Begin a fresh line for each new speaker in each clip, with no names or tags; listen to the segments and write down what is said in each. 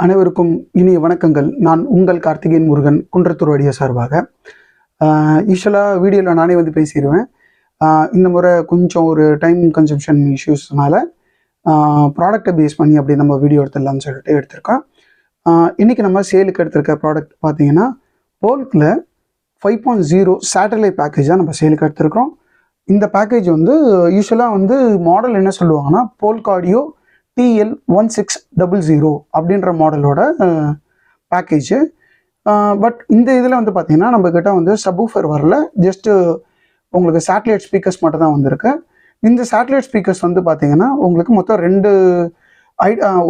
அனைவருக்கும் இனிய வணக்கங்கள். நான் உங்கள் கார்த்திகேயன் முருகன், குன்றத்தூர் வடிய சார்பாக. யூஸ்வலாக வீடியோவில் நானே வந்து பேசிடுவேன். இந்த முறை கொஞ்சம் ஒரு டைம் கன்சம்ஷன் இஷ்யூஸ்னால ப்ராடக்டை பேஸ் பண்ணி அப்படி நம்ம வீடியோ எடுத்துடலாம்னு சொல்லிட்டு எடுத்திருக்கோம். இன்றைக்கி நம்ம சேலுக்கு எடுத்திருக்க ப்ராடக்ட் பார்த்தீங்கன்னா போல்கில் 5.0 சேட்டலைட் பேக்கேஜ் தான் நம்ம சேலுக்கு எடுத்திருக்கிறோம். இந்த பேக்கேஜ் வந்து யூஸ்வலாக வந்து மாடல் என்ன சொல்லுவாங்கன்னா போல்க் ஆடியோ TL1600 அப்படின்ற மாடலோட பேக்கேஜ். பட் இந்த இதில் வந்து பார்த்தீங்கன்னா நம்மக்கிட்ட வந்து சப்வூஃபர் வரல, ஜஸ்ட்டு உங்களுக்கு சேட்டலைட் ஸ்பீக்கர்ஸ் மட்டும் தான் வந்திருக்கு. இந்த சேட்டலைட் ஸ்பீக்கர்ஸ் வந்து பார்த்தீங்கன்னா உங்களுக்கு மொத்தம் 2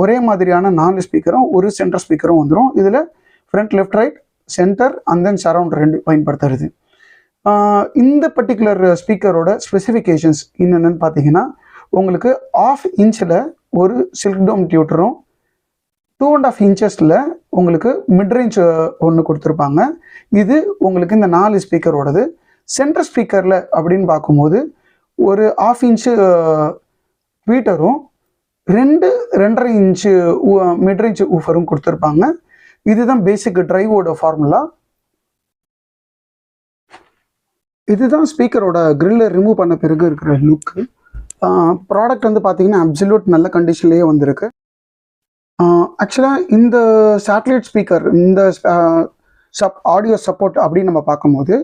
ஒரே மாதிரியான 4 ஸ்பீக்கரும் ஒரு சென்டர் ஸ்பீக்கரும் வந்துடும். இதில் front, left, right, centre and then surround 2 பயன்படுத்துறது. இந்த பர்டிகுலர் ஸ்பீக்கரோட ஸ்பெசிஃபிகேஷன்ஸ் என்னென்னு பார்த்தீங்கன்னா உங்களுக்கு 1/2 இன்ச்சில் ஒரு சில்க் டோம் டியூட்டரும் 2.5 இன்ச்சஸில் உங்களுக்கு மிட்ரேஞ்ச் ஒன்று கொடுத்துருப்பாங்க. இது உங்களுக்கு இந்த 4 ஸ்பீக்கரோடது. சென்ட்ரல் ஸ்பீக்கரில் அப்படின்னு பார்க்கும்போது ஒரு 1/2 இன்ச்சு ட்வீட்டரும் 2.5 இன்ச்சு மிட்ரேஞ்ச் ஊஃபரும் கொடுத்துருப்பாங்க. இதுதான் பேசிக் டிரைவோட ஃபார்முலா. இதுதான் ஸ்பீக்கரோட கிரில்லை ரிமூவ் பண்ண பிறகு இருக்கிற லுக்கு. ப்ராடக்ட் வந்து பார்த்தீங்கன்னா அப்சல்யூட் நல்ல கண்டிஷன்லேயே வந்திருக்கு. ஆக்சுவலாக இந்த சேட்டலைட் ஸ்பீக்கர், இந்த ஆடியோ சப்போர்ட் அப்படின்னு நம்ம பார்க்கும்போது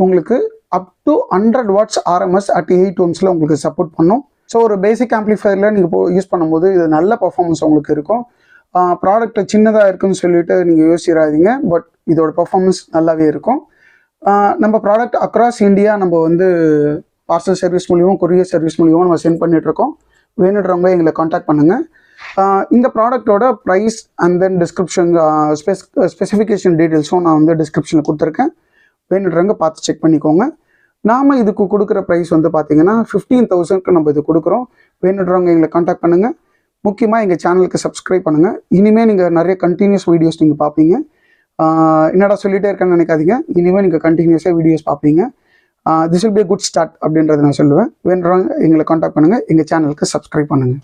உங்களுக்கு up to 100 watts RMS at 8 ohmஸில் உங்களுக்கு சப்போர்ட் பண்ணும். ஸோ ஒரு பேசிக் ஆம்ப்ளிஃபயரில் நீங்கள் யூஸ் பண்ணும்போது இது நல்ல பர்ஃபார்மன்ஸ் உங்களுக்கு இருக்கும். ப்ராடக்ட் சின்னதாக இருக்குன்னு சொல்லிட்டு நீங்கள் யோசிச்சிடாதீங்க, பட் இதோட பர்ஃபார்மன்ஸ் நல்லாவே இருக்கும். நம்ம ப்ராடக்ட் அக்ராஸ் இந்தியா நம்ம வந்து பார்சல் சர்வீஸ் மூலியமாக, கொரியர் சர்வீஸ் மூலியமாக நம்ம சென்ட் பண்ணிகிட்ருக்கோம். வேணுன்றவங்க எங்களை காண்டாக்ட் பண்ணுங்கள். இந்த ப்ராடக்டோட price and then description specification டீட்டெயில்ஸும் நான் வந்து டிஸ்கிரிப்ஷனில் கொடுத்துருக்கேன். வேணுன்றவங்க பார்த்து செக் பண்ணிக்கோங்க. நாம் இதுக்கு கொடுக்குற ப்ரைஸ் வந்து பார்த்தீங்கன்னா 15,000க்கு நம்ம இது கொடுக்குறோம். வேணுன்றவங்க எங்களை காண்டாக்ட் பண்ணுங்கள். முக்கியமாக எங்கள் சேனலுக்கு சப்ஸ்கிரைப் பண்ணுங்கள். இனிமேல் நீங்கள் நிறைய கண்டினியூஸ் வீடியோஸ் நீங்கள் பார்ப்பீங்க. என்னடா சொல்லிகிட்டே இருக்கேன்னு நினைக்காதீங்க. இனிமேல் நீங்கள் கண்டினியூஸாக வீடியோஸ் பார்ப்பீங்க. This will be a good start அப்படின்றத நான் சொல்லுவேன். வேணுறவங்க எங்களை காண்டாக்ட் பண்ணுங்கள், எங்கள் சேனலுக்கு சப்ஸ்கிரைப் பண்ணுங்கள்.